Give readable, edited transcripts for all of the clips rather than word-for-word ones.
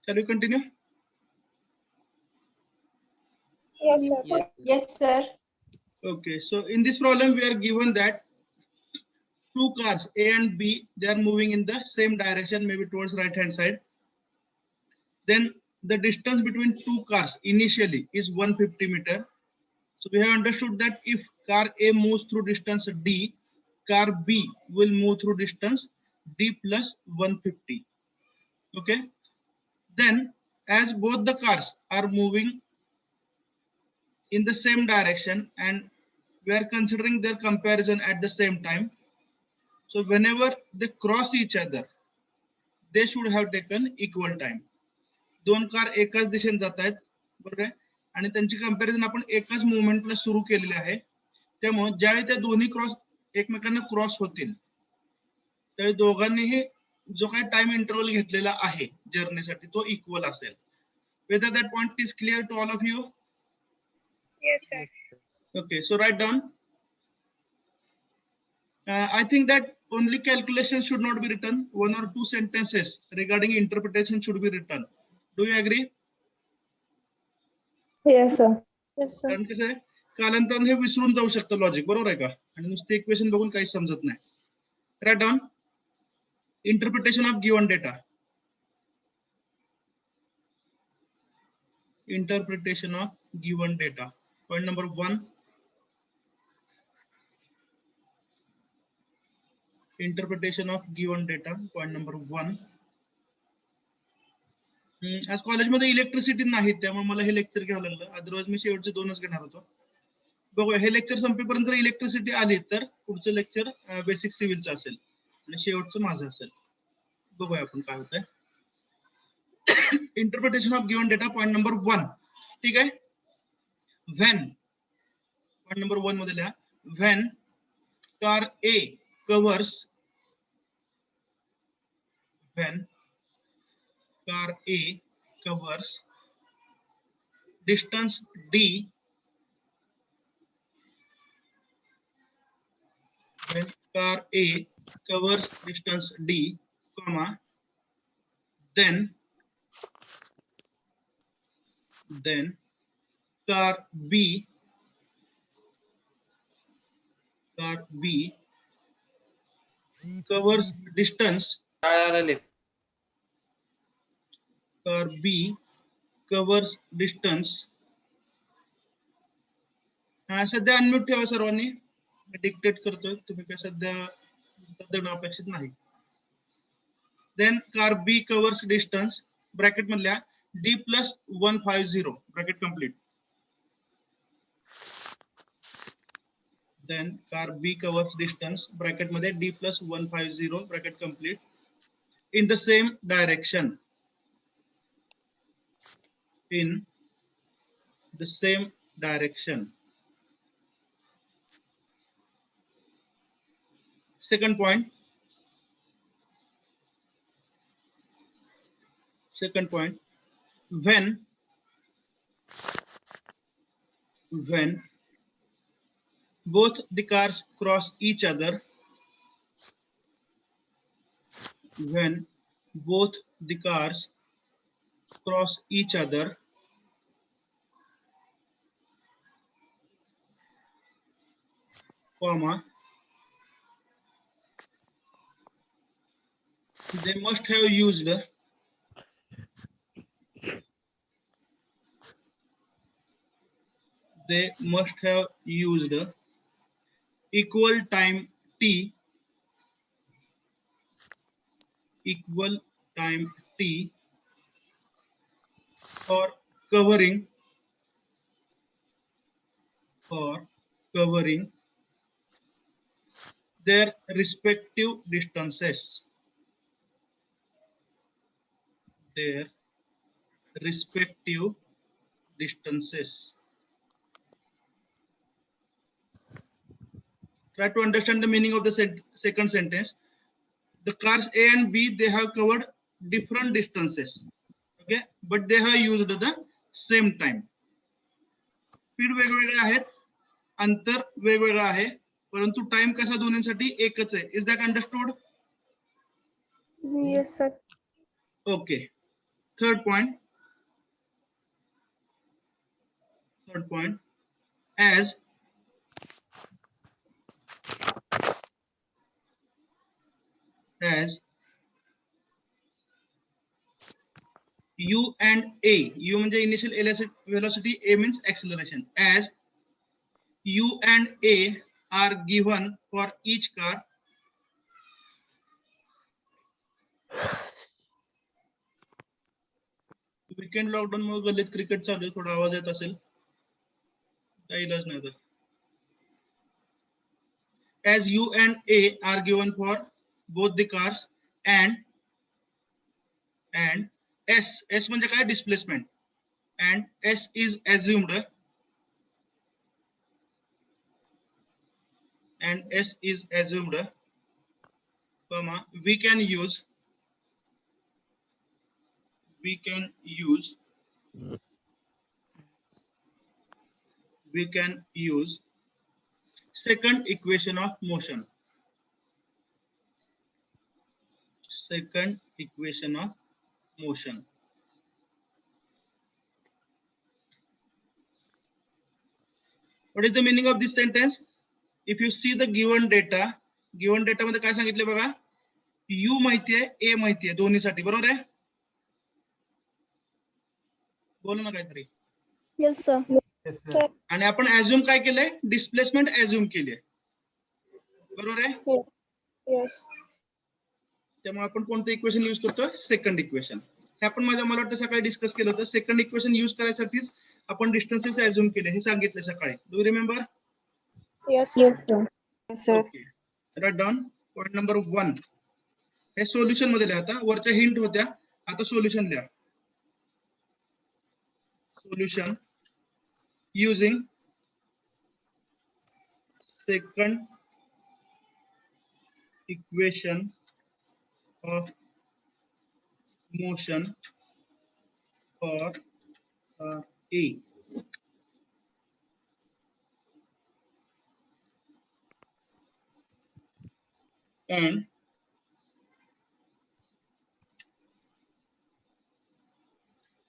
Shall we continue? Yes, sir. Yes, sir. Okay, so in this problem we are given that two cars A and B, they are moving in the same direction, maybe towards right hand side. Then the distance between two cars initially is 150 meter. So we have understood that if car A moves through distance D, car B will move through distance D plus 150. Okay. Then as both the cars are moving in the same direction and we are considering their comparison at the same time. So whenever they cross each other, they should have taken equal time. दोन car एकाच दिशेने जात आहेत, बरोबर आहे, आणि त्यांची comparison आपण एकाच मुवमेंटला सुरू केलेली आहे. त्यामुळे ज्यावेळी त्या दोन्ही क्रॉस एकमेकांना क्रॉस होतील त्यावेळी दोघांनीही जो काही टाइम इंटरवल घेतलेला आहे जर्नीसाठी तो इक्वल असेल. Whether that point is clear to all of you? Yes, sir. Okay, so write down. I think that only calculations should not be written. One or two sentences regarding interpretation should be written. Do you agree? Yes, sir. Yes, sir. कारण कसं आहे, कालांतराने हे विसरून जाऊ शकतं logic, बरोबर आहे का? आणि नुसते इक्वेशन बघून काही समजत नाही. Write down interpretation of given data. Interpretation of given data. Point number 1. Interpretation of given data. Point number 1. आज कॉलेजमध्ये इलेक्ट्रिसिटी नाही त्यामुळे मला हे लेक्चर घ्यावं लागलं, अदरवाइज मी शेवटचे दोनच घेणार होतो. बघूया हे लेक्चर संपेपर्यंत जर इलेक्ट्रिसिटी आली तर पुढचं लेक्चर बेसिक सिव्हिलचं असेल आणि शेवटचं माझं असेल. बघूया आपण काय होतंय. Interpretation of given data point number 1. ठीक आहे. व्हेन पॉइंट नंबर 1 मध्ये लिहा. When car A covers, when car A covers distance D, when car A covers distance D, comma, then car B covers distance car B covers distance. सध्या unmute ठेवा सर्वांनी, dictate करतोय, तुम्ही काय सध्या देणं अपेक्षित नाही. Then car B covers distance bracket मधल्या D plus 150 bracket complete. Then car B covers distance bracket मध्ये D plus 150 bracket complete in the same direction. In the same direction. Second point. When both the cars cross each other, when both the cars cross each other, comma, they must have used equal time T for covering their respective distances. Try to understand the meaning of the second sentence. The cars A and B, they have covered different distances, okay, but they have used the same time. Speed वेगवेगळे आहेत, अंतर वेगवेगळं आहे, परंतु time कसा दोन्हींसाठी एकच आहे. Is that understood? Yes, sir. Okay. third point, as u and a, u म्हणजे initial velocity, a means acceleration, as u and a are given for each car weekend lockdown मुळे गल्लीत क्रिकेट चालू आहे, थोडा आवाज येत असेल, काही इलाज नाही तर. As u and a are given for both the cars and s म्हणजे काय, displacement, and s is assumed comma, we can use second equation of motion. What is the meaning of this sentence? If you see the given data मध्ये काय सांगितले बघा, u माहिती आहे, a माहिती आहे, दोन्हीसाठी, बरोबर आहे? बोल ना काहीतरी. Yes, sir. Yes, sir. आणि आपण अज्युम काय केलंय, डिस्प्लेसमेंट अज्युम केली आहे, बरोबर आहे? Yes. त्यामुळे आपण कोणतं इक्वेशन यूज करतो, सेकंड इक्वेशन. हे आपण मला वाटतं सकाळी डिस्कस केलं होतं. सेकंड इक्वेशन यूज करायसाठीच आपण डिस्टन्सेस अज्युम केले, हे सांगितलं सकाळी. Do you remember? Yes, sir. Okay, write down. Point number 1 हे सोल्युशन मध्ये लिहा. आता वरच्या हिंट होत्या, आता सोल्युशन लिहा. Solution using second equation of motion for A. And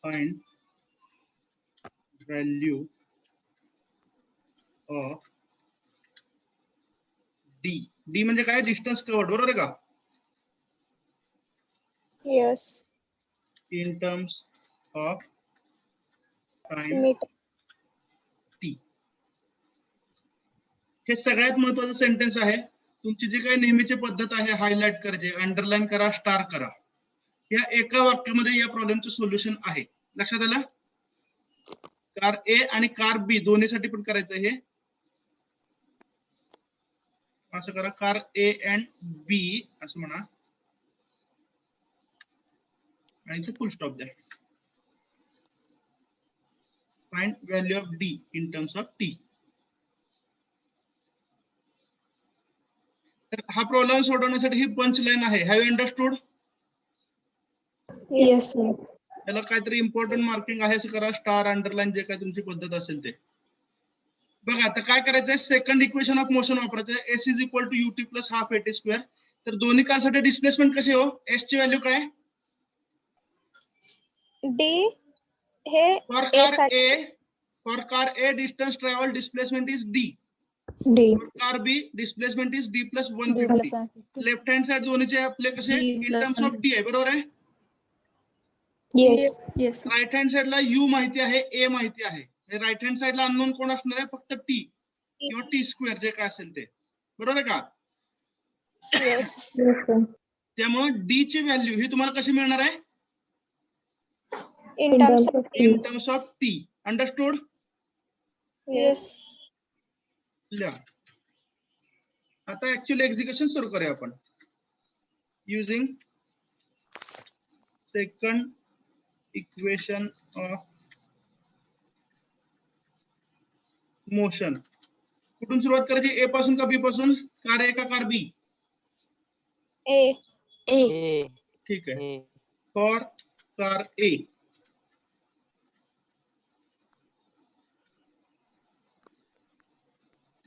find value of D. D म्हणजे काय, डिस्टन्स कव्हर्ड, बरोबर आहे का? Yes. In terms of time Meter. T. हे सगळ्यात महत्त्वाचं सेंटेन्स आहे. तुमची जी काही नेहमीची पद्धत आहे, हायलाइट करायचे, अंडरलाईन करा, स्टार करा, या एका वाक्यामध्ये या प्रॉब्लेमचं सोल्युशन आहे. लक्षात आलं? कार ए आणि कार बी दोन्हीसाठी पण करायचं. हे असं करा, कार ए अँड बी असं म्हणा, आणि इथे फुल स्टॉप द्या. Find value of D in terms of T. तर हा प्रॉब्लेम सोडवण्यासाठी ही पंच लाईन आहे. Have you understood? Yes, sir. याला काहीतरी इम्पॉर्टंट मार्किंग आहे, असं करा, स्टार, अंडरलाईन, जे काही तुमची पद्धत असेल ते. बघा आता काय करायचंय, सेकंड इक्वेशन ऑफ मोशन वापरायचं. S is equal to U T plus half A T square. तर दोन्ही कारसाठी डिस्प्लेसमेंट कशी हो, एस ची व्हॅल्यू काय? D हे for car A distance travel displacement is D. D. For car B displacement is D plus 150. Left hand side दोन्हीचे आपले कसे इन टर्म्स ऑफ डी आहे, बरोबर आहे? Yes. Yes. राईट हँड साइडला यू माहिती आहे, ए माहिती आहे. राईट हँड साइडला अननोन कोण असणार आहे, फक्त टी किंवा टी स्क्वेअर, जे काय असेल ते, बरोबर आहे का? Yes. Yes, sir. त्यामुळे डी ची व्हॅल्यू ही तुम्हाला कशी मिळणार आहे, In terms of in terms of T. Understood? Yes. लिहा. आता ऍक्च्युअली एक्झिक्युशन सुरू करूया आपण. Using second equation of motion. कुठून सुरुवात करायची, ए पासून का बी पासून? कार ए का कार बी? A. ठीक आहे. For car A,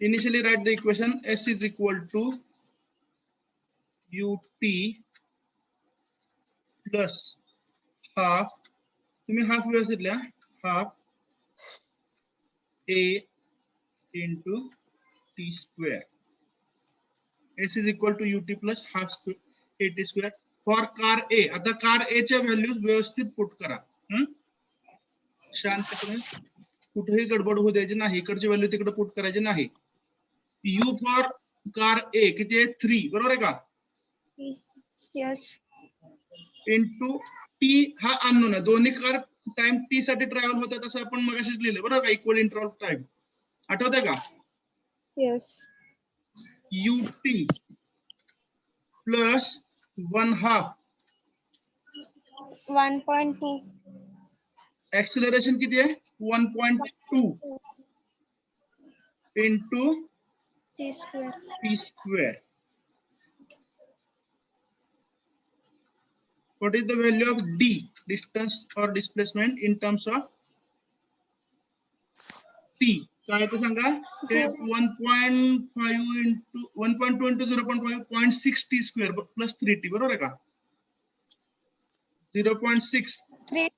initially write the equation. S is equal to ut plus half तुम्ही हाफ व्यवस्थित लिहा. Half a into t square. S is equal to ut plus half square at square for car A. आता car A च्या values व्यवस्थित put करा. शांतपणे कुठेही गडबड होऊ द्यायची नाही. इकडची व्हॅल्यू तिकडे पुट करायची नाही. U फॉर कार A किती आहे 3 बरोबर आहे का? Yes. इंटू T हा अननोन आहे. दोन्ही कार टाइम T साठी ट्रॅव्हल होतात असं आपण मगाशीच लिहिलं बरोबर का? इक्वल इंटरवल टाइम आठवतंय का? Yes. ut plus 1/2 1.2. एक्सेलरेशन किती आहे 1.2 into T square. t square. What is the value of d, distance or displacement in terms of t? काय ते सांगा. 1.5 into 1.2 into 0.5 0.6 t square plus 3t बरोबर आहे का? 0.6 3.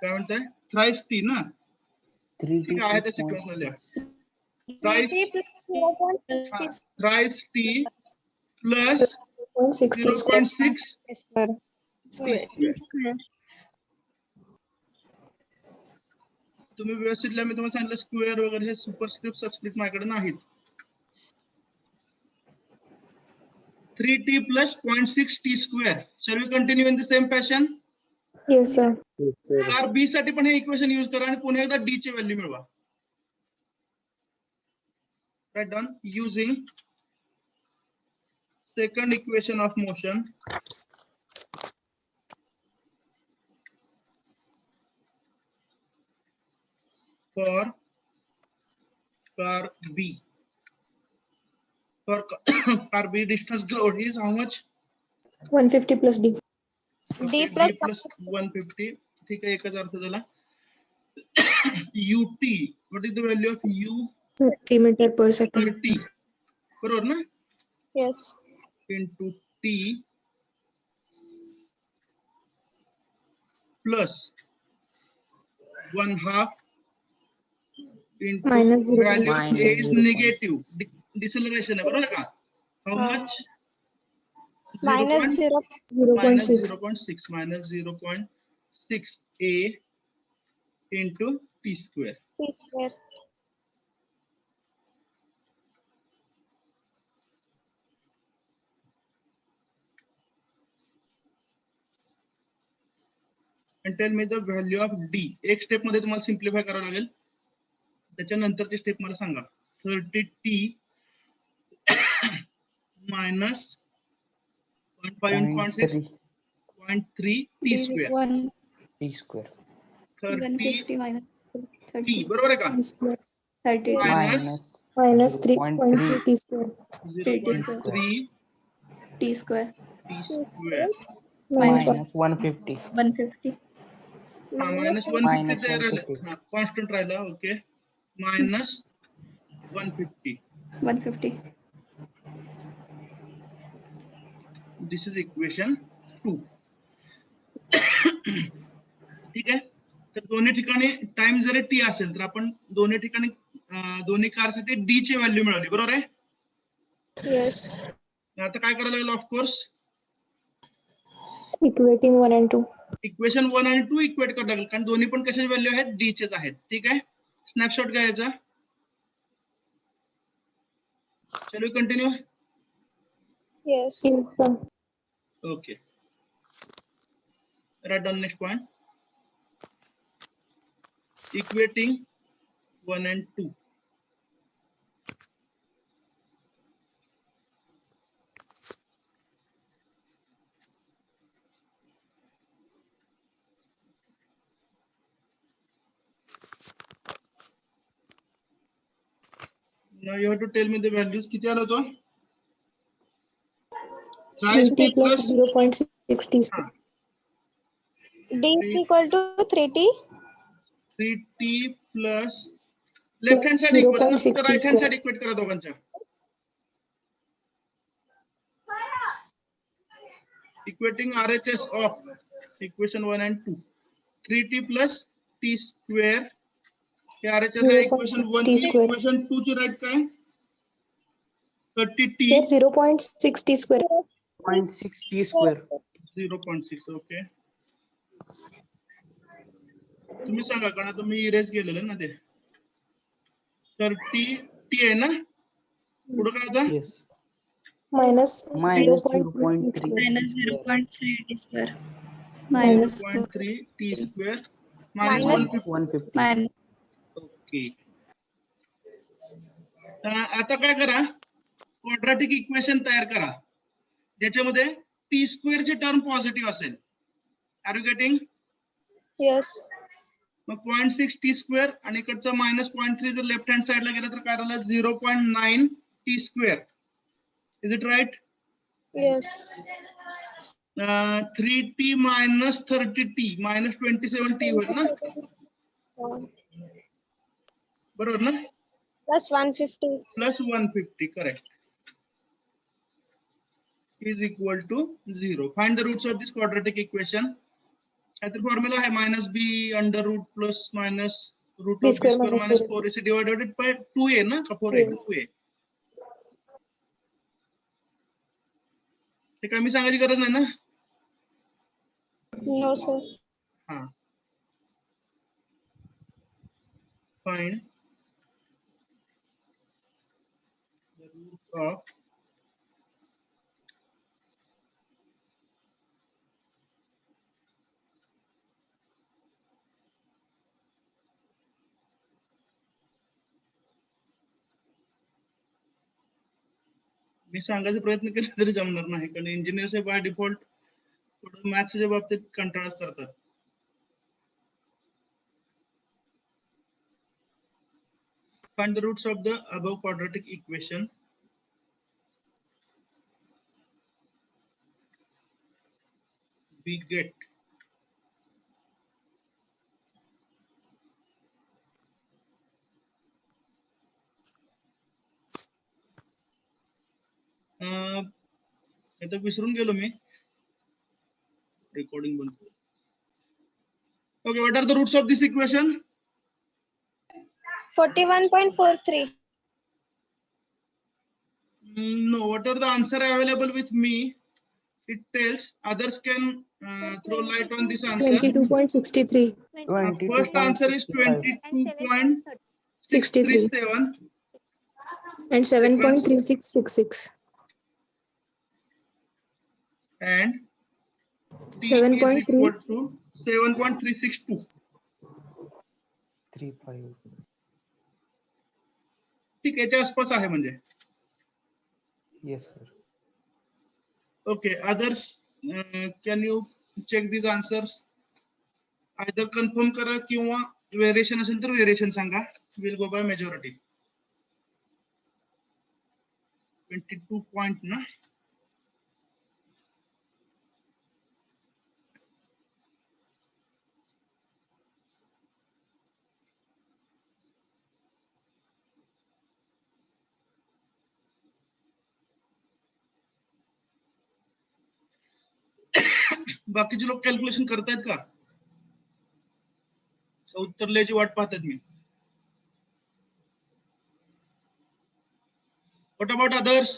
काय म्हणताय थ्राइस टी ना? 3t ठीक आहे त्या plus सिक्वेन्स मध्ये 3T thrice plus 0.6. Thrice T plus 0.6 Square. तुम्ही व्यवस्थित लिहा. मी तुम्हाला सांगितलं स्क्वेअर वगैरे हे सुपरस्क्रिप्ट सबस्क्रिप्ट माझ्याकडे नाहीत. 3t plus 0.6 t square. Shall we continue in the same fashion? Yes, sir. Car B साठी पण हे इक्वेशन यूज करा आणि पुन्हा एकदा डी ची व्हॅल्यू मिळवा. Write down using second equation of motion for car B. For car B, distance covered is how much? 150 plus D. Okay, D plus 150. ठीक आहे एकच अर्थ झाला. ut, what is the value of u 30 meter per second. 30 बरोबर ना? Yes. into t plus 1/2 into Minus 0. value of Minus a is 0.6. negative. Deceleration है बरोबर का? How much? Minus 0. minus 0.6. 0.6 minus 0.6 a into t square. T square. And tell me the value of d. एक step मध्ये तुम्हाला simplify करावं लागेल. त्याच्यानंतरची step मला सांगा. 30t minus 0.5 0.3 t square. t square 30 minus t बरोबर आहे का? 30. minus 3.2 T square. 0.3 T square. t square. minus 150 150. minus 150 minus there 150. constant राहिला. Okay, minus 150. 150. This is equation 2. ठीक आहे. तर दोन्ही ठिकाणी टाइम जरी टी असेल तर आपण दोन्ही ठिकाणी दोन्ही कार साठी डी ची व्हॅल्यू मिळवली बरोबर आहे. Yes. आता काय करायला लागेल ऑफकोर्स Equating 1 and 2. इक्वेशन 1 आणि 2 इक्वेट करावं लागेल कारण दोन्ही पण कशाची व्हॅल्यू आहेत डी चेच आहेत. ठीक आहे. स्नॅपशॉट घ्यायचा. Shall we continue? Yes. Okay. Write down next point. Equating 1 and 2. Now you have to tell me the values. किती आला तो? 3T plus 0.6 T square. D is equal to 3T. 3t plus left hand side equal ना, फक्त right hand side equate करा दोघांच्या. equating RHS of equation 1 and 2. 3t plus t square. Hey RHS आहे equation 1 t ची. square. equation 2 ची right काय? 30t. Here 0.6 t square. 0.6 t square. 0.6. Okay. तुम्ही सांगा कारण आता मी इरेज केलेलं ना ते. तर टी आहे ना? पुढे काय होतं? Yes. Minus Minus 0.3 0.3. minus 0.3 t square minus 0.3 t square Minus minus 150. minus okay. आता काय करा, क्वाड्रॅटिक इक्वेशन तयार करा ज्याच्यामध्ये टी स्क्वेअर ची टर्म पॉझिटिव्ह असेल. Are you getting? Yes. मग 0.6 टी स्क्वेअर आणि इकडचा -0.3 जर लेफ्ट हँड साइडला गेला तर काय राहिलं 0.9 T square. Is it right? Yes. 3t minus 30t minus 27t होईल ना? बरोबर ना? Plus 150. Plus 150, correct, is equal to 0. Find the roots of this quadratic equation. The formula है minus b under root plus minus root B of b square square minus minus 4AC. 4ac divided by 2a ना का 4a? 2a. हे कमी सांगायची गरज नाही ना? No, sir. हाँ. Find the roots of मी सांगायचा प्रयत्न केला तरी जमणार नाही कारण इंजिनियर्स बाय डिफॉल्ट थोडं मॅथ्सच्या बाबतीत कंटाळाच करतात. Find the roots of the above quadratic equation. We get आता विसरून गेलो मी. Recording बंद करू. Okay, what are the roots of this equation? 41.43. No, what are the answer available with me? It tells others can throw light on this answer. 22.63. First answer is 22.637 And 7.3666. and t is 7.3. equal to 7.362. 3.5. ठीक याच्या आसपास आहे म्हणजे. Yes, sir. Okay, others can you check these answers? Either confirm करा किंवा variation असेल तर variation Sanga. We'll go by majority. 22 point ना? बाकीचे लोक कॅल्क्युलेशन करतायत का? उत्तर लिहायची वाट पाहतात मी. What about others?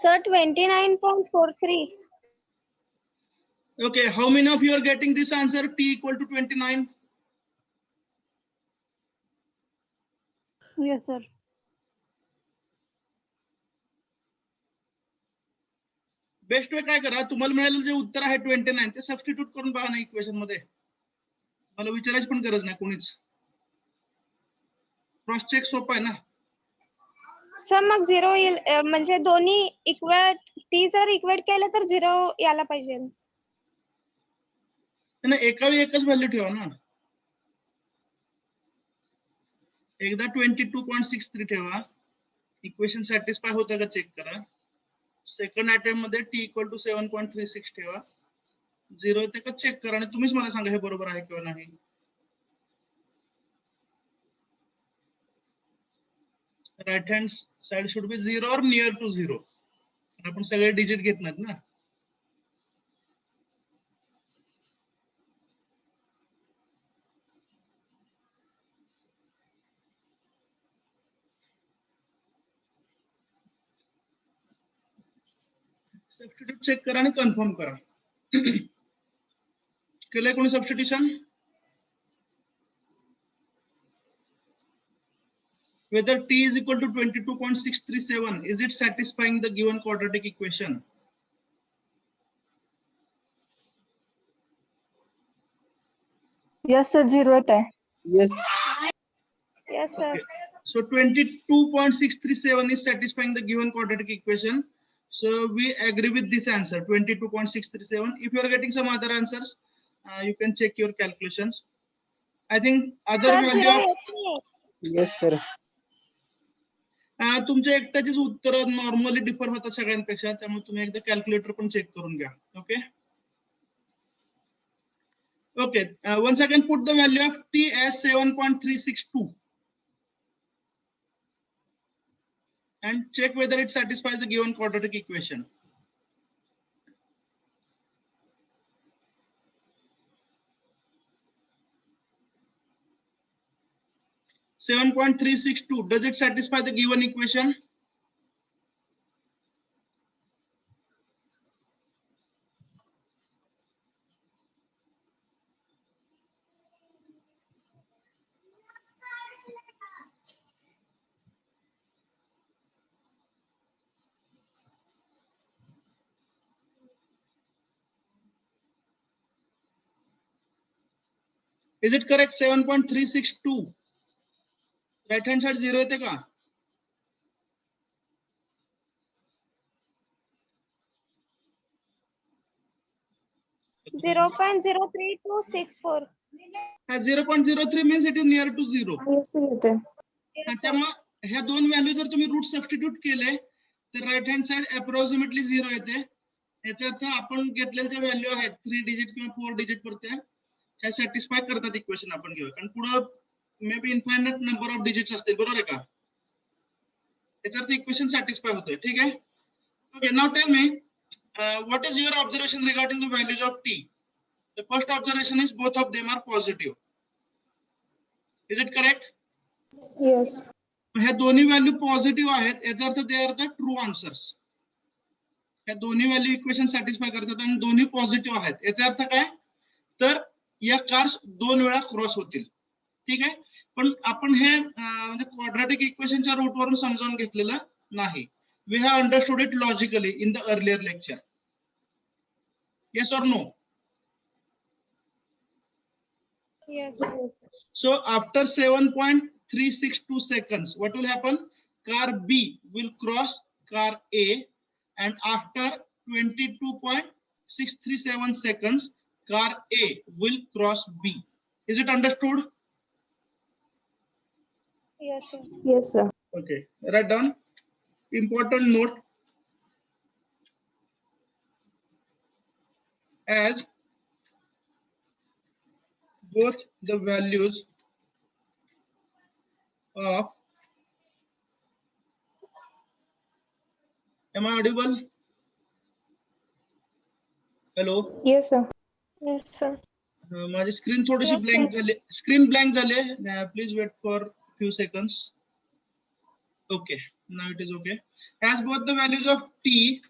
Sir, 29.43. Okay, how many of you are getting this answer? T equal to 29. yes sir best way काय करा, तुम्हाला मिळालेलं जे उत्तर आहे 29 ते सबस्टिट्यूट करून पहा ना इक्वेशन मध्ये. मला विचारायची पण गरज नाही कोणीच. क्रॉस चेक सोपं आहे ना. सर मग 0 येईल म्हणजे दोन्ही इक्वेट टी जर इक्वेट केलं तर 0 यायला पाहिजे. नाही, एका वेळी एकच व्हॅल्यू ठेवा ना. एकदा 22.63 ठेवा. इक्वेशन सॅटिस्फाय होतं का चेक करा. सेकंड अटेम्प्ट मध्ये t इक्वल टू 7.36 ठेवा. 0 येते का चेक करा आणि तुम्हीच मला सांगा हे बरोबर आहे किंवा नाही. Right hand side should be 0 or near to 0. आपण सगळे डिजिट घेत नाहीत ना. सबस्टिट्यूट चेक करा आणि कन्फर्म करा. केलंय कोणी substitution? Whether t is equal to 22.637, is it satisfying the given quadratic equation? Yes, sir. 0 येत आहे. Yes. Yes, sir. Okay. So 22.637 is satisfying the given quadratic equation. So we agree with this answer, 22.637. If you are getting some other answers, you can check your calculations. I think other Sir, value 0 of येत नाहीये. Yes, sir. तुमच्या एकट्याचीच उत्तर normally differ होतात सगळ्यांपेक्षा, त्यामुळे तुम्ही एकदा calculator पण check करून घ्या. Okay okay. once again put the value of t as 7.362 and check whether it satisfies the given quadratic equation. (7.362) does it satisfy the given equation? Is it correct? 7.362. Right hand side 0 येते का? .03264. 0.03 means it is near to 0. Yes, sir, येत आहे. त्यामुळे ह्या दोन value जर तुम्ही root substitute केले तर राइट हँड साइड अप्रॉक्सिमेटली 0 येते. याचा अर्थ आपण घेतलेल्या ज्या व्हॅल्यू आहेत 3 डिजिट किंवा 4 डिजिट परत्या ह्या सॅटिस्फाय करतात इक्वेशन आपण घेऊ. कारण पुढे maybe infinite number of digits असतील, बरोबर आहे का? याचा अर्थ इक्वेशन सॅटिस्फाय होतोय. ठीक आहे. Okay, now tell me what is your observation regarding the values of t? The first observation is both of them are positive. Is it correct? Yes. ह्या दोन्ही व्हॅल्यू पॉझिटिव्ह आहेत, याचा अर्थ ते आर द ट्रू आन्सर्स. ह्या दोन्ही value equation satisfy करतात आणि दोन्ही पॉझिटिव्ह आहेत. याचा अर्थ काय? तर या कार्स 2 वेळा क्रॉस होतील. ठीक आहे. पण आपण हे म्हणजे क्वाड्रॅटिक इक्वेशनच्या रूट वरून समजावून घेतलेलं नाही. We have understood it logically in the earlier lecture. Yes or no? Yes. So after 7.362 seconds, what will happen? Car B will cross car A, and after 22.637 seconds, car A will cross B. Is it understood? Yes, sir. Yes, sir. Okay, write down. Important note. As both the values of, am I audible? Hello. Yes, sir. Yes, sir. माझी screen थोडीशी Yes, blank sir. झाली. Screen blank झाले. Please wait for few seconds. Okay, now it is okay. As both the values of t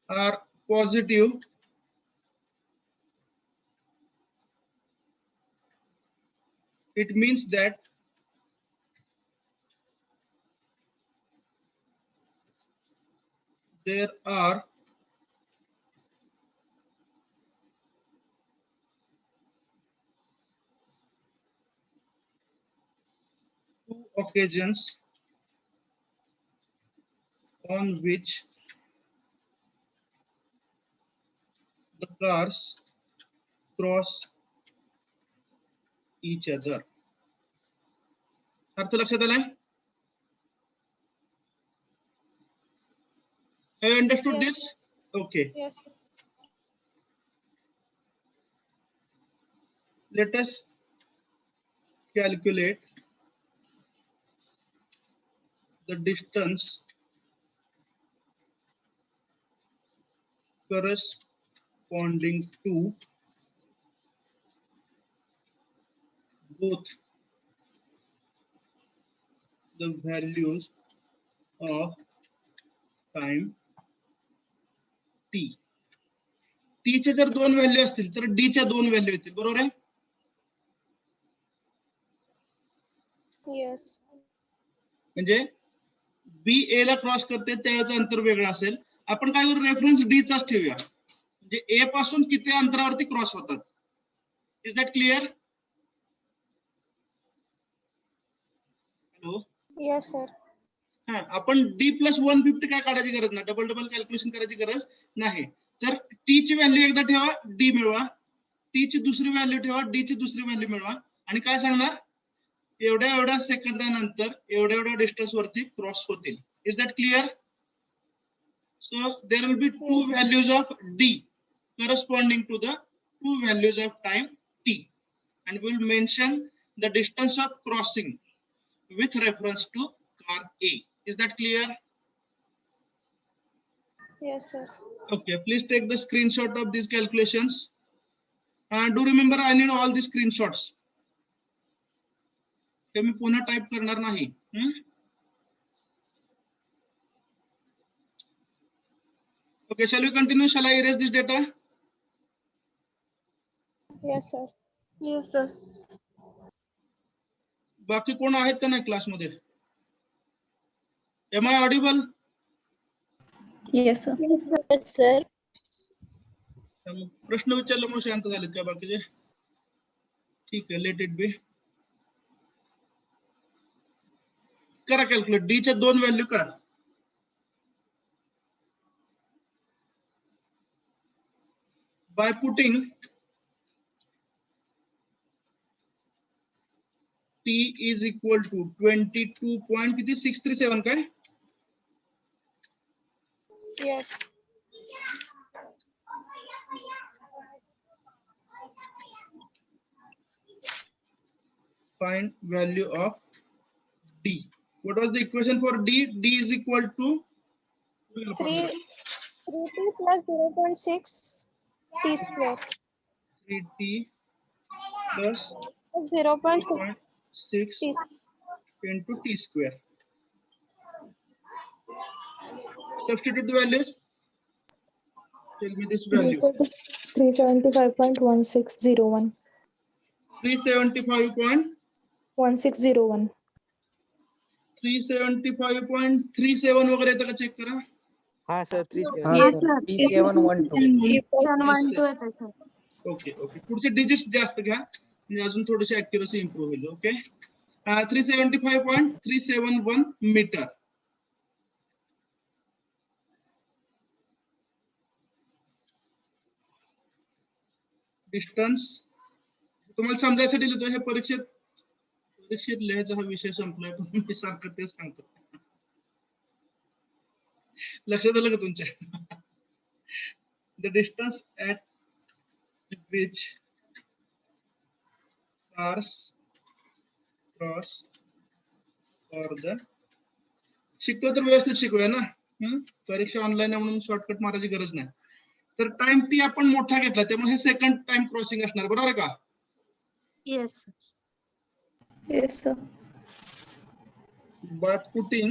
are positive, it means that there are two occasions on which the cars cross each other. अर्थ लक्षात आलाय? Have you understood Yes. this? Okay. Yes, sir. Let us calculate the distance corresponding to both the values of time t. t चे जर दोन value असतील तर d च्या दोन value येतील, बरोबर आहे? Yes. म्हणजे बी ए ला क्रॉस करते त्याचं अंतर वेगळं असेल. आपण काय करू, रेफरन्स डी चाच ठेवूया, म्हणजे ए पासून किती अंतरावरती क्रॉस होतात. Is that clear? Hello, Yes, sir. हा, आपण डी प्लस 150 काय काढायची गरज नाही, डबल डबल कॅल्क्युलेशन करायची गरज नाही. तर टी ची व्हॅल्यू एकदा ठेवा, डी मिळवा, टी ची दुसरी व्हॅल्यू ठेवा, डी ची दुसरी व्हॅल्यू मिळवा, आणि काय सांगणार, एवढ्या एवढ्या सेकंदानंतर एवढ्या एवढ्या डिस्टन्स वरती क्रॉस होतील. Is that clear? So there will be two values of d corresponding to the two values of time t, and we will mention the distance of crossing with reference to car A. Is that clear? Yes, sir. Okay, please take the screenshot of these calculations. Do remember, I need all the screenshots. ते मी पुन्हा type करणार नाही. Okay, shall we continue? Shall I erase this data? Yes, sir. Yes, sir. बाकी कोण आहेत का नाही क्लासमध्ये? Am I audible? Yes, sir. Yes, sir. प्रश्न विचारल्यामुळे शांत झालेत का बाकीचे? ठीक आहे, लेट इट बी. करा कॅल्क्युलेट, डी च्या दोन व्हॅल्यू करा. By putting t is equal to 22.637 काय? Yes. Find value of d. What was the equation for d? D is equal to 3t plus 0.6 t square. 3t plus 0.6 6 t. into t square. Substitute the values. Tell me this value. 375.1601. 375. 1601. 375.37 वगैरे येतं का, check करा. हा sir Yes, 37 sir. P712 okay okay, पुढचे digits जास्त घ्या म्हणजे अजून थोडीशी ऍक्युरसी इम्प्रूव्ह होईल. Okay, 375.371 metre. डिस्टन्स तुम्हाला समजायसाठी लिहितो, हे परीक्षेत लिहायचा हा विषय संपलाय, पण मी सारखं तेच सांगतो. लक्षात आलं का तुमच्या? The distance at which cars cross for the. शिकतो तर व्यवस्थित शिकूया ना. परीक्षा ऑनलाईन आहे म्हणून शॉर्टकट मारायची गरज नाही. तर टाइम टी आपण मोठा घेतला त्यामुळे हे सेकंड टाइम क्रॉसिंग असणार, बरोबर आहे का? Yes. Yes, sir. By putting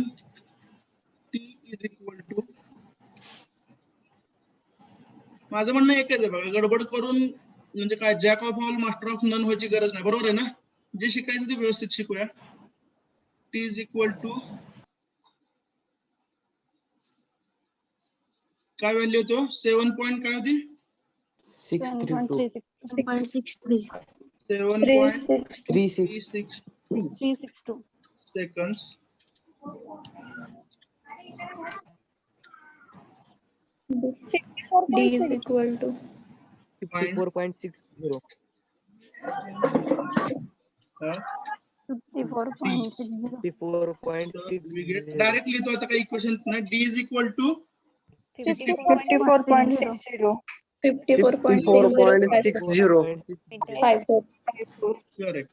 t is equal to, माझं म्हणणं एकच आहे बघा, गडबड करून म्हणजे काय jack of all master of none व्हायची गरज नाही, बरोबर आहे ना? जे शिकायचं ते व्यवस्थित शिकूया. t is equal to काय व्हॅल्यू होतो? 7 पॉइंट काय होती? 632 7.63. 7.362 seconds. D is equal to 54.60 we get 54.60 directly तो आता काही इक्वेशन नाही. d is equal to 54.60. 54.60. 54.60 correct.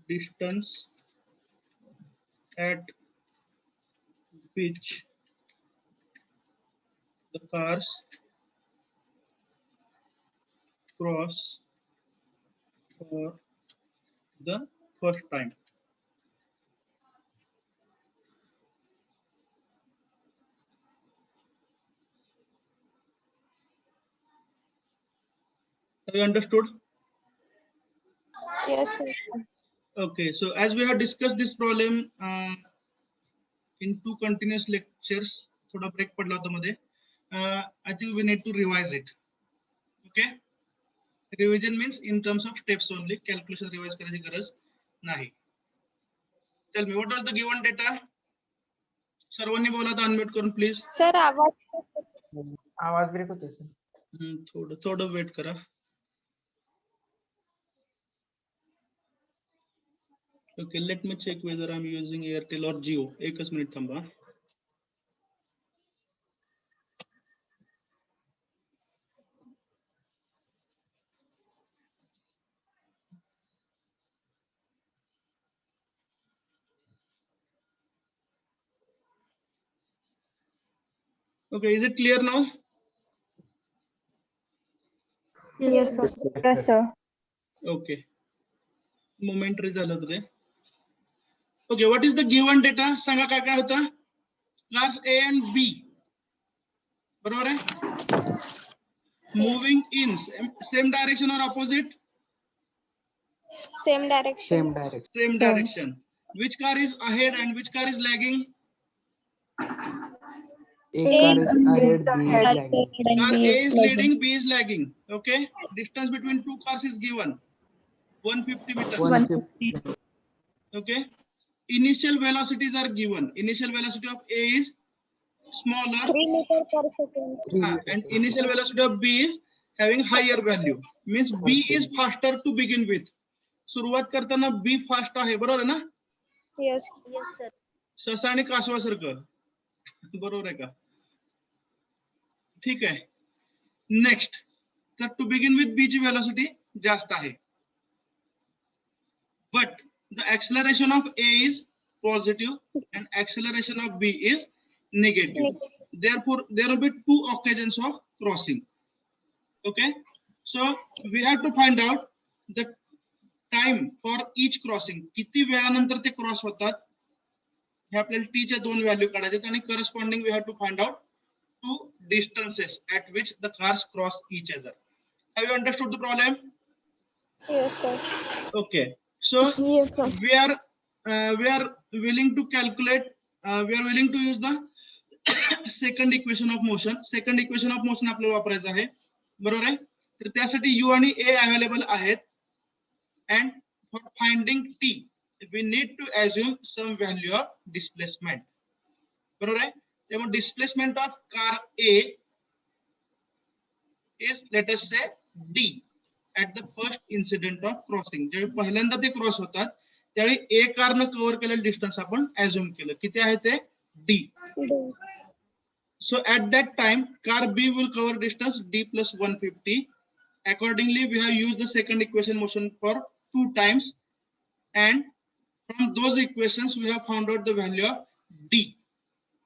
distance at which the cars cross for the first time. Have you understood? Yes, sir. Okay, so as we have discussed this problem in 2 continuous lectures, थोड़ा break पडला होता मध्ये. I think we need to revise it. Okay, revision means in terms of steps only. Calculation revise करायची गरज नाही. Tell me, what was the given data? सर्वांनी बोला तर unmute करून please. सर आवाज आवाज ब्रेक होते सर. थोडं वेट करा. Okay, let me check whether I'm using Airtel or Jio. एकच मिनिट थांबा. Okay, is it clear now? Yes, sir. Yes, sir. Okay. Momentary झालं होतं ते. Okay, what is the given data? सांगा काय काय होता? Cars A and B. बरोबर आहे? Moving in same direction or opposite? Same direction. Same direction. Same direction. Which car is ahead and which car is lagging? A car is ahead, B is lagging. Car A is leading, B is lagging. Okay. Distance between 2 cars is given. 150 meters. 150. Okay. Initial velocities are given. Initial velocity of A is smaller. 3 meters per second. 3 And meters. initial velocity of B is having higher value. Means B is faster to begin with. सुरुवात करताना B fast आहे, बरोबर आहे ना? Yes. Yes, sir. ससा आणि कासवासारखं. बरोबर आहे का? ठीक आहे. नेक्स्ट, तर टू बिगिन विथ B ची velocity जास्त आहे. But the acceleration of A is positive and acceleration of B is negative. Therefore, there will be 2 occasions of crossing. Okay, so we have to find out the time for each crossing. किती वेळानंतर ते cross होतात हे आपल्याला t च्या 2 value काढायचे आणि corresponding we have to find out 2 distances at which the cars cross each other. Have you understood the problem? Yes, sir. Okay, so Yes, sir. we are willing to calculate, we are willing to use the second equation of motion. Second equation of motion आपल्याला वापरायचं आहे, बरोबर आहे? तर त्यासाठी u आणि a available आहेत. And for finding t we need to assume some value of displacement. बरोबर आहे? त्यामुळे displacement of car A is, let us say, d at the first incident of crossing. जेव्हा पहिल्यांदा ते क्रॉस होतात त्यावेळी A कार न कव्हर केलेलं डिस्टन्स आपण अज्युम केलं. किती आहे ते? d. So at that time car B will cover distance d plus 150. Accordingly, we have used the second equation motion for 2 times, and from those equations we have found out the value of d.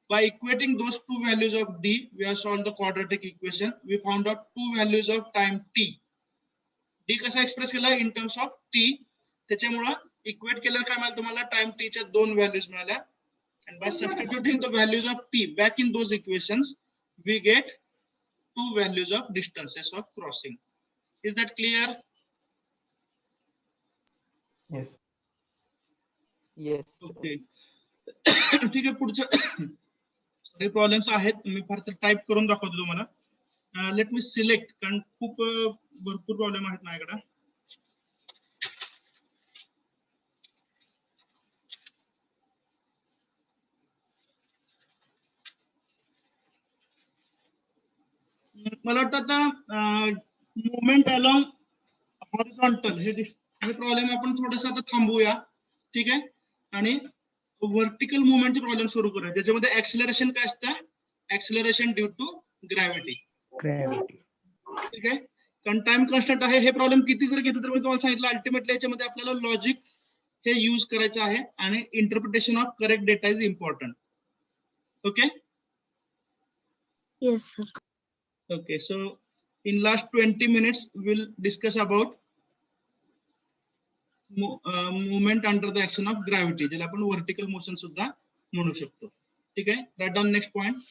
By equating those 2 values of d, we have solved the quadratic equation. We found out 2 values of time t. d कसा express केला in terms of t. त्याच्यामुळे equate केल्यावर काय मिळालं तुम्हाला? Time t च्या 2 values मिळाल्या. And by substituting the values of t back in those equations, we get 2 values of distances of crossing. Is that clear? Yes. Yes. Okay. ठीक आहे, पुढचं सगळे प्रॉब्लेम्स आहेत. मी फार तर टाइप करून दाखवतो तुम्हाला. लेट मी सिलेक्ट, कारण खूप भरपूर प्रॉब्लेम आहेत माझ्याकडे. मला वाटतं आता मुवमेंट अलॉंग हॉरिझॉन्टल हे प्रॉब्लेम आपण थोडंसं आता थांबवूया. ठीक आहे, आणि व्हर्टिकल मुवमेंटचे प्रॉब्लेम सुरू करूया. ज्याच्यामध्ये ऍक्सिलरेशन काय असतं? Acceleration due to gravity. Gravity. ठीक आहे, कारण टाइम कॉन्स्टंट आहे. हे प्रॉब्लेम किती जर घेतलं तर मी तुम्हाला सांगितलं अल्टिमेटली याच्यामध्ये आपल्याला लॉजिक हे यूज करायचं आहे आणि interpretation of correct data is important. Okay Yes, sir. Okay, so in last 20 minutes we'll discuss about movement under the action of gravity, ज्याला आपण vertical motion सुद्धा म्हणू शकतो. ठीक आहे, write down next point.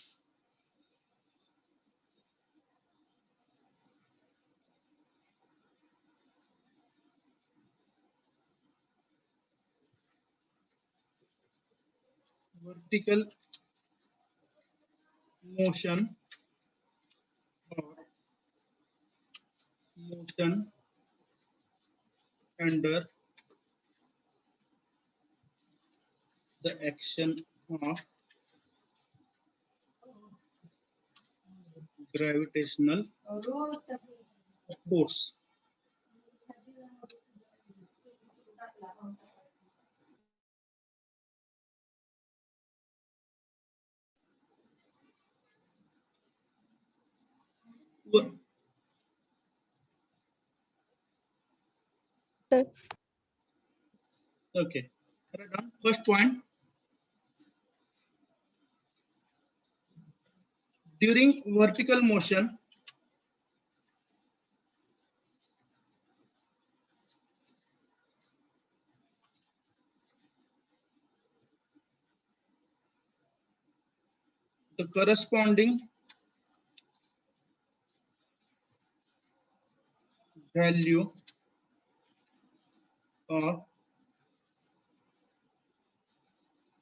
Vertical motion or motion under the action of gravitational force. Sir. Okay, write down first point. During vertical motion, the corresponding value of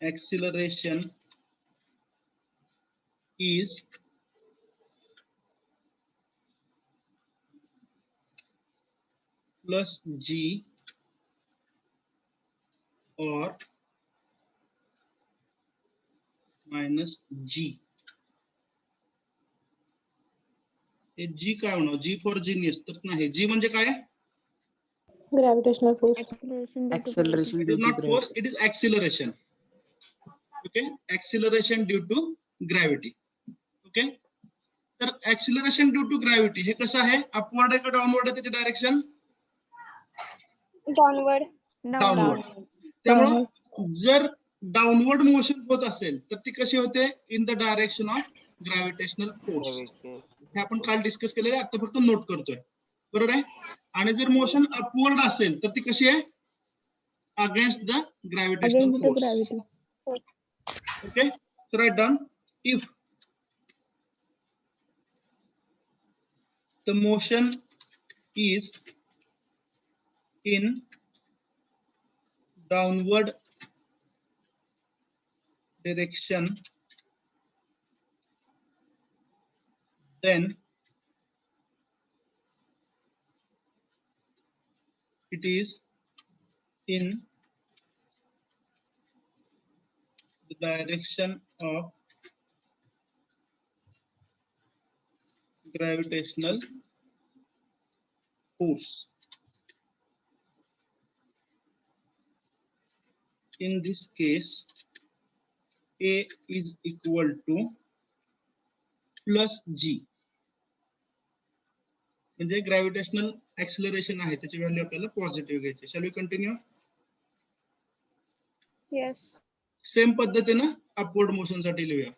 acceleration is plus g or minus g. हे जी काय होणार? जी for genius तर नाही. जी म्हणजे काय? Gravitational force. Acceleration It due is to not force, gravity. it is acceleration. Okay, acceleration due to gravity. Okay, तर acceleration due to gravity हे कसं आहे? Upward आहे का डाऊनवर्ड आहे त्याची डायरेक्शन? Downward. डाऊनवर्ड. त्यामुळे जर डाऊनवर्ड मोशन होत असेल तर ती कशी होते? In the direction of gravitational force. हे आपण काल डिस्कस केलेले, आता फक्त नोट करतोय. बरोबर आहे. आणि जर मोशन अपवर्ड असेल तर ती कशी आहे? Against the gravitational Against the force. gravity. Okay, so write down if the motion is in downward direction, then it is in the direction of gravitational force. In this case, A is equal to plus G. म्हणजे gravitational acceleration आहे त्याची value आपल्याला positive घ्यायची. Shall we continue? Yes. Same पद्धतीनं upward motion साठी लिहूया.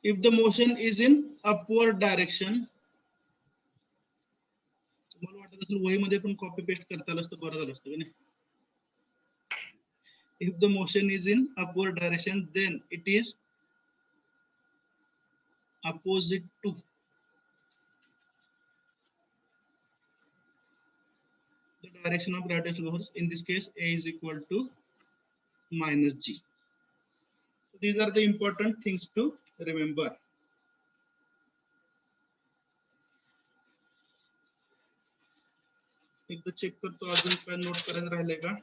If the motion is in upward direction, तुम्हाला वाटत असेल वहीमध्ये पण कॉपी पेस्ट करता आलं असतं बरं झालं असतं की नाही. If the motion is in upward direction, then it is opposite to the direction of gravitational force. In this case, A is equal to minus G. So these are the important things to remember. एकदा check करतो अजून काय note करायचं राहिलंय का?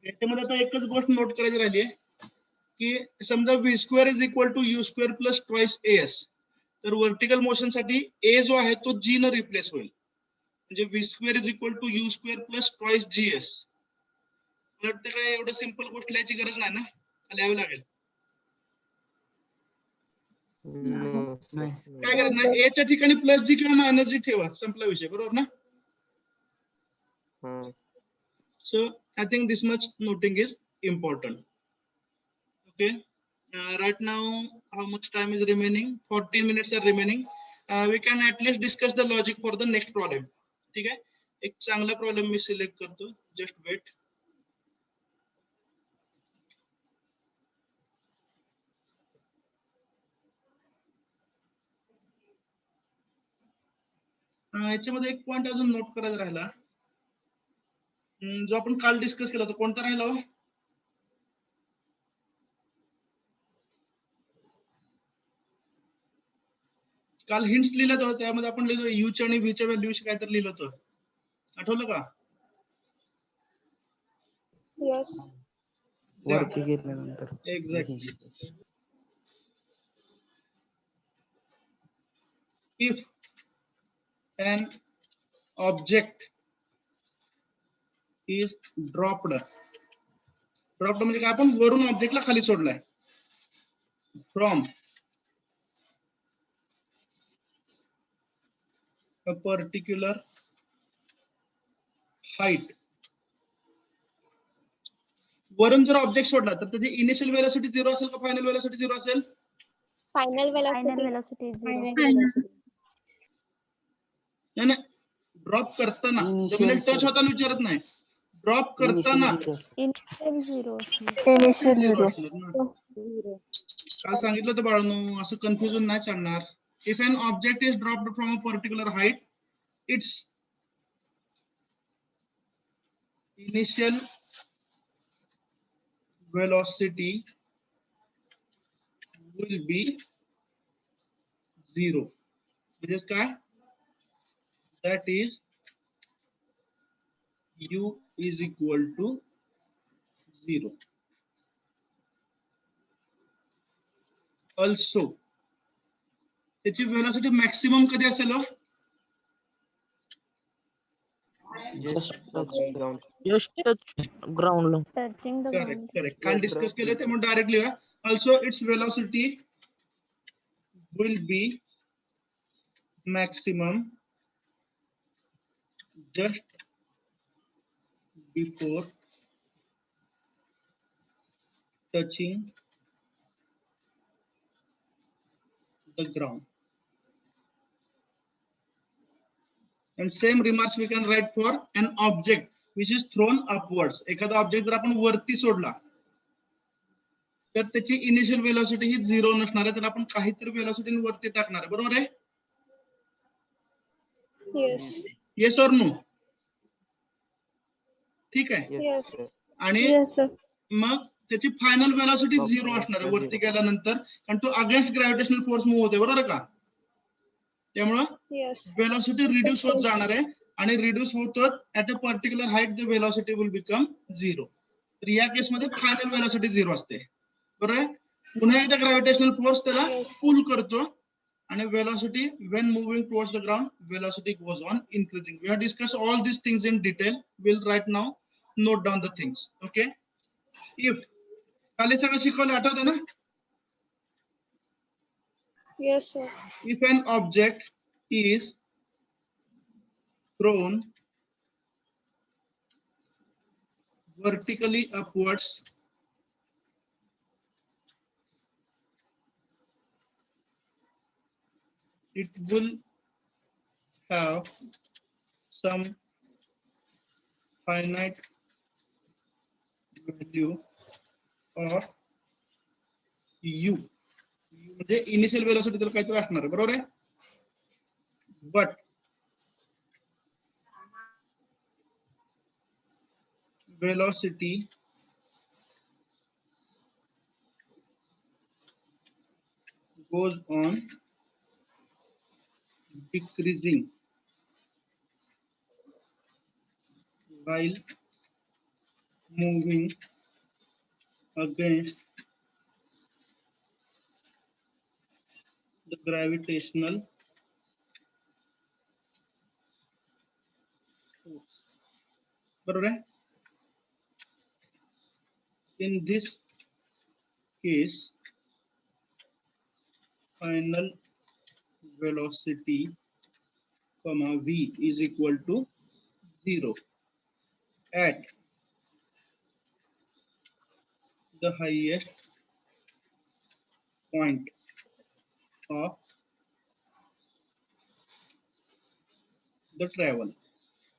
याच्यामध्ये आता एकच गोष्ट नोट करायची राहिली आहे की समजा v square is equal to u square plus twice as, तर वर्टिकल मोशन साठी a जो आहे तो g न रिप्लेस होईल. म्हणजे v square is equal to u square plus twice gs. मला वाटतं काय एवढं सिंपल गोष्ट लिहायची गरज नाही ना, लिहावी लागेल. No, sir. Nice. No. काय करायचं ना, a च्या ठिकाणी प्लस जी किंवा मायनस जी ठेवा, संपला विषय, बरोबर ना? हाँ, So I think this much noting is important. Okay. Right now, how much time is remaining? 14 minutes are remaining. We can at least discuss the logic for the next problem. ठीक है? एक चांगला problem मी select करतो. Just wait. याच्यामध्ये एक point अजून note करायचा राहिला. जो आपण काल डिस्कस केला होता, कोणता राहिला हो? काल हिंट्स लिहिलं होतं, त्यामध्ये आपण लिहिलो u च्या आणि v च्या व्हॅल्यूशी काहीतरी लिहिलं होतं, आठवलं का? Yes. वरती गेल्यानंतर. Exactly. If an object is dropped म्हणजे काय, आपण वरून ऑब्जेक्टला खाली सोडलाय, फ्रॉम a particular height. वरून जर ऑब्जेक्ट सोडला तर त्याची इनिशियल वेलोसिटी 0 असेल का फायनल वेलोसिटी 0 असेल? Final Final velocity. velocity is 0. नाही, ड्रॉप करताना, Initial जमिनीला टच zero. होताना विचारत नाही, ड्रॉप करताना Initial 0. Initial zero 0. असणार ना. काल सांगितलं होतं बाळांनो, असं कन्फ्युजन नाही चालणार. If an object is dropped from a particular height, it's initial velocity will be 0. Which is काय? That is u is equal to 0. Also, त्याची velocity maximum कधी असेल हो? Just touching down. ground. Touching the ground. Correct. काल discuss केलं ते म्हणून directly लिहा. Also, its velocity will be maximum just before touching the ground. And same remarks we can write for an object which is thrown upwards. एखादा object जर आपण वरती सोडला तर त्याची इनिशियल वेलोसिटी ही 0 नसणार आहे, तर आपण काहीतरी वेलोसिटी वरती टाकणार आहे, बरोबर आहे? Yes. येस और नो? ठीक आहे. Yes, sir. आणि Yes, sir. मग त्याची फायनल वेलोसिटी 0 असणार आहे वरती गेल्यानंतर, कारण तो अगेन्स्ट ग्रॅव्हिटेशनल फोर्स मूव्ह होते, बरोबर का? त्यामुळं Yes. वेलोसिटी रिड्यूस होत जाणार आहे, आणि रिड्यूस होतो at a particular height the velocity will become 0. तर या केसमध्ये फायनल वेलोसिटी 0 असते, बरोबर आहे? पुन्हा एकदा ग्रॅव्हिटेशनल फोर्स त्याला पुल करतो, आणि velocity when moving towards the ground, velocity goes on increasing. We have discuss all this things in detail. Will right now note down the things. Okay. If खाली सगळं शिकवलं आठवतं ना? Yes, sir. If an object is thrown vertically upwards, it will have some finite value of u. म्हणजे initial velocity त्याला काहीतरी असणार आहे, बरोबर आहे? But velocity goes on decreasing while moving against the gravitational बरोबर आहे. In this case, final velocity comma v is equal to 0 at the highest point of the travel.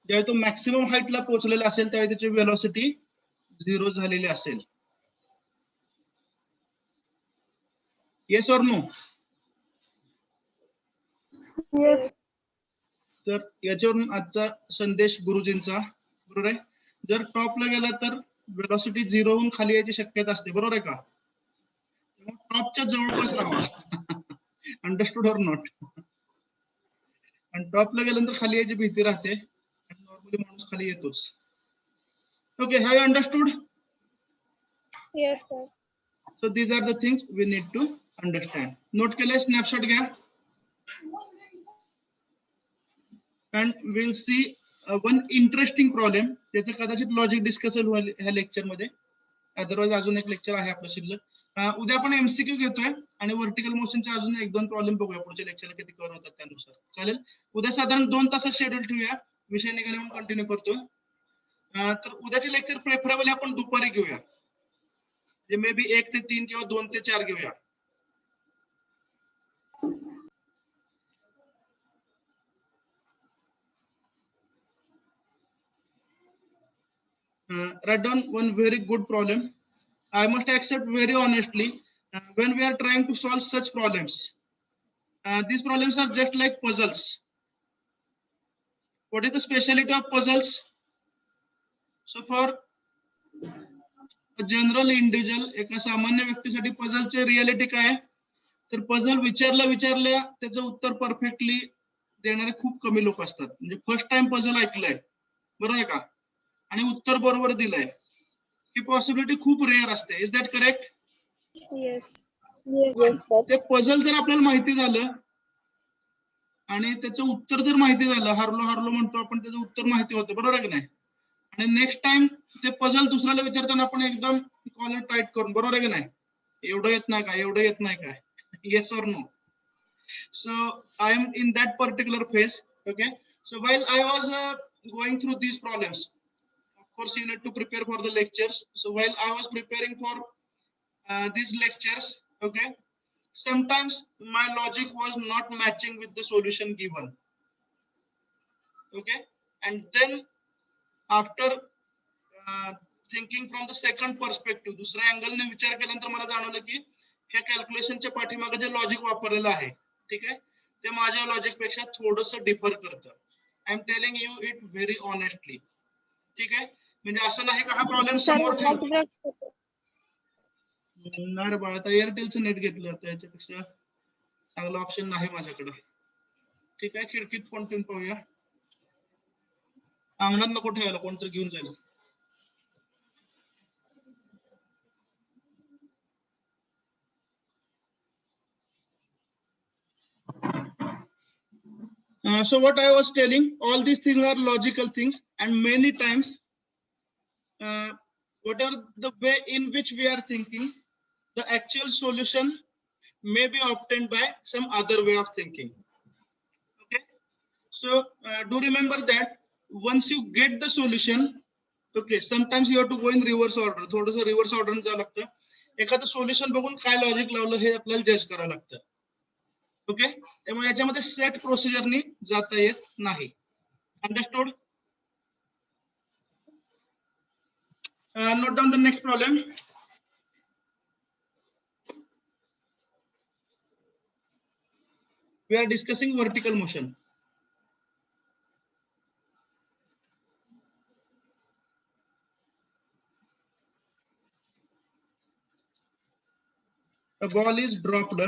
जेव्हा तो मॅक्सिमम हाईटला पोहोचलेला असेल त्यावेळी त्याची वेलोसिटी 0 झालेली असेल. Yes or no? Yes. तर याच्यावरून आजचा संदेश गुरुजींचा बरोबर आहे. जर टॉपला गेला तर वेलोसिटी 0 होऊन खाली यायची शक्यता असते, बरोबर आहे का? टॉपच्या जवळपास राहा. Understood or not? आणि टॉपला गेल्यानंतर खाली यायची भीती राहते आणि नॉर्मली माणूस खाली येतोच. Okay, have you understood? Yes, sir. So these are the things we need to understand. Note केले, snapshot घ्या. And we'll see one interesting problem. त्याचं कदाचित लॉजिक डिस्कस होईल ह्या लेक्चर मध्ये. अदरवाइज अजून एक लेक्चर आहे आपलं शिल्लक. उद्या आपण एमसीक्यू घेतोय आणि व्हर्टिकल मोशनचे अजून 1-2 प्रॉब्लेम बघूया पुढच्या लेक्चरला किती कव्हर होतात त्यानुसार. चालेल? उद्या साधारण 2 तास शेड्यूल ठेवूया. विषय निघाले म्हणून कंटिन्यू करतो. तर उद्याचे लेक्चर प्रेफरेबली आपण दुपारी घेऊया. म्हणजे मे बी 1 ते 3 किंवा 2 ते 4 घेऊया. Write down one very good problem. I must accept very honestly, when we are trying to solve such problems, these problems are just like puzzles. What is the speciality of puzzles? So for a general individual, एका सामान्य व्यक्तीसाठी पझलचे reality काय आहे? तर puzzle विचारल्या त्याचं उत्तर perfectly देणारे खूप कमी लोक असतात. म्हणजे फर्स्ट टाइम पझल ऐकलंय, बरोबर आहे का, आणि उत्तर बरोबर दिलंय, ही पॉसिबिलिटी खूप रेअर असते. Is that correct? Yes. Yes, sir. ते पझल जर आपल्याला माहिती झालं आणि त्याचं उत्तर जर माहिती झालं, हारलो म्हणतो आपण, त्याचं उत्तर माहिती होतं, बरोबर आहे की नाही, आणि नेक्स्ट टाइम ते पझल दुसऱ्याला विचारताना आपण एकदम कॉलर टाईट करून, बरोबर आहे की नाही, एवढं येत नाही काय, yes or no? So I am in that particular phase. Okay, so while I was going through these problems, of course you need to prepare for the lectures. So while I was preparing for these lectures, okay, sometimes my logic was not matching with the solution given. Okay, and then after thinking from the second perspective, दुसऱ्या angle ने विचार केल्यानंतर मला जाणवलं की हे कॅल्क्युलेशनच्या पाठीमागे जे logic वापरलेलं आहे, ठीक आहे, ते माझ्या लॉजिक पेक्षा थोडंसं डिफर करतं. I am telling you it very honestly. ठीक आहे, म्हणजे असं नाही का हा प्रॉब्लेम Sir, समोर आवाज ठेवून. break होतो. नाही रे बाळा, आता एअरटेलचं नेट घेतलं होतं, याच्यापेक्षा चांगला ऑप्शन नाही माझ्याकडे. ठीक आहे, खिडकीत फोन ठेवून पाहूया. अंगणात नको ठेवायला, कोणतरी घेऊन जाईल. So what I was telling, all these things are logical things, and many times whatever the way in which we are thinking, the actual solution may be obtained by some other way of thinking. Okay, so do remember that once you get the solution, okay, sometimes you have to go in reverse order. थोडंसं reverse order जावं लागतं. एखादं solution बघून काय logic लावलं हे आपल्याला जज करावं लागतं. ओके, त्यामुळे याच्यामध्ये सेट प्रोसिजरनी जाता येत नाही. Understood? Note down the next problem. We are discussing vertical motion. A ball is dropped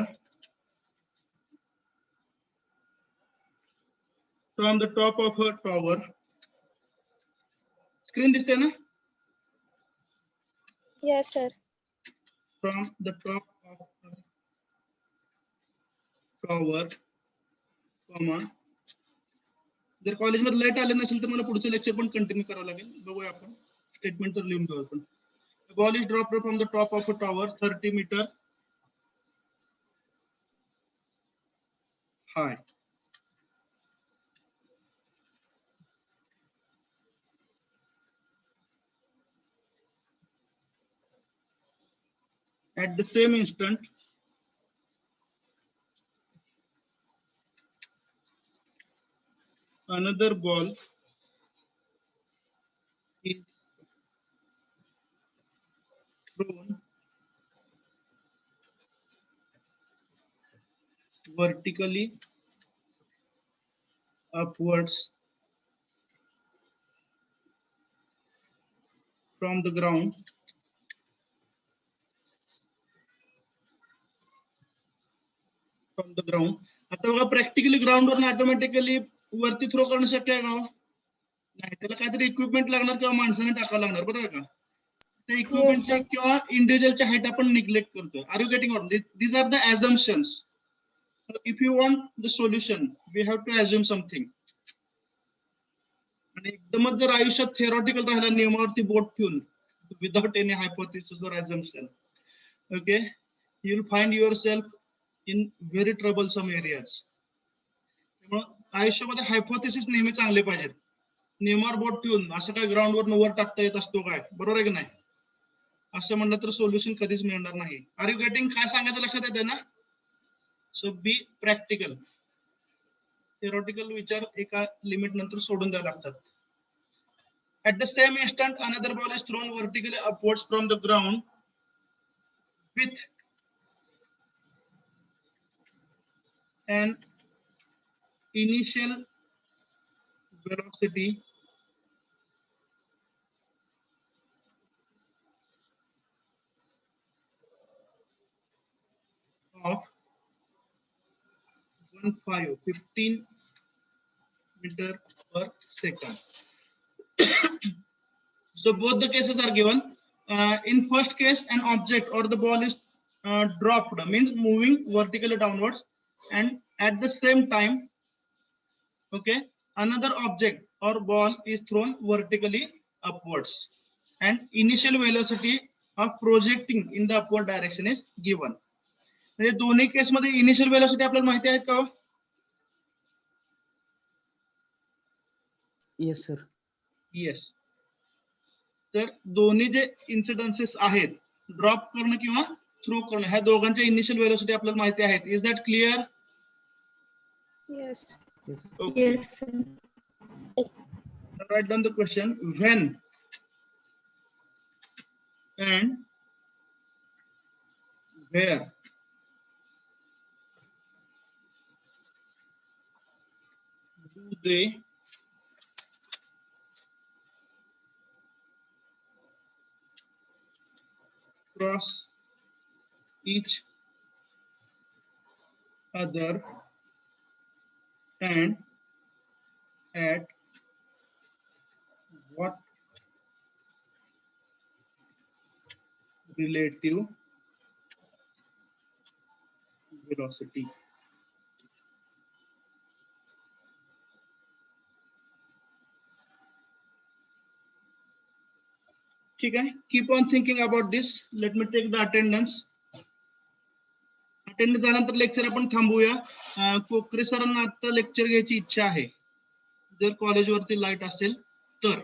from the top of a tower. Screen दिसते ना? Yes, sir. From the top of a tower, comma, जर कॉलेजमध्ये light आले नसेल तर मला पुढचं lecture पण कंटिन्यू करावं लागेल. बघूया आपण स्टेटमेंट तर लिहून घेऊ आपण. Ball is dropped from the top of a tower 30 metre high. At the same instant, another ball is thrown vertically upwards from the ground आता बघा प्रॅक्टिकली ग्राउंड वर ऑटोमॅटिकली वरती थ्रो करणं शक्य आहे का? नाही, त्याला काहीतरी इक्विपमेंट लागणार किंवा माणसाने टाकावं लागणार, बरोबर का? त्या इक्विपमेंटच्या किंवा इंडिव्हिज्युअलच्या हाईट आपण निग्लेक्ट करतो. Are you getting out? These are the assumptions. If you want the solution, we have to assume something. आणि एकदमच जर आयुष्यात theoretical राहिला नियमावरती बोट ठेवून without any hypothesis or assumption, okay, you will find yourself in very troublesome areas. आयुष्यामध्ये hypothesis नेहमी चांगले पाहिजेत. नियमावर बोट ठेवून असं काय ग्राउंडवर वर टाकता येत असतो काय, बरोबर आहे की नाही? असं म्हणलं तर सोल्युशन कधीच मिळणार नाही. Are you getting? काय सांगायचं लक्षात येते ना? सो बी प्रॅक्टिकल. थिओरिटिकल विचार एका लिमिट नंतर सोडून द्यावे लागतात. At the same instant, another ball is thrown vertically upwards from the ground with an initial velocity of 15 meter per second. So both the cases are given. In first case, an object or the ball is dropped, means moving vertically downwards, and at the same time, okay, another object or ball is thrown vertically upwards, and initial velocity of projecting in the upward direction is given. म्हणजे दोन्ही case मध्ये initial velocity आपल्याला माहिती आहे का? Yes sir. Yes. तर दोन्ही जे इन्सिडन्सेस आहेत, ड्रॉप करणं किंवा थ्रो करणं, ह्या दोघांच्या इनिशियल वेलोसिटी आपल्याला माहिती आहेत. Is that clear? Yes. Yes. Okay. Yes. Now write down the question. When and where do they cross each other and at what relative velocity? ठीक आहे. Keep on thinking about this. Let me take the attendance. Attend झाल्यानंतर lecture आपण थांबूया. कोकरे सरांना आता lecture घ्यायची इच्छा आहे, जर कॉलेजवरती लाईट असेल तर.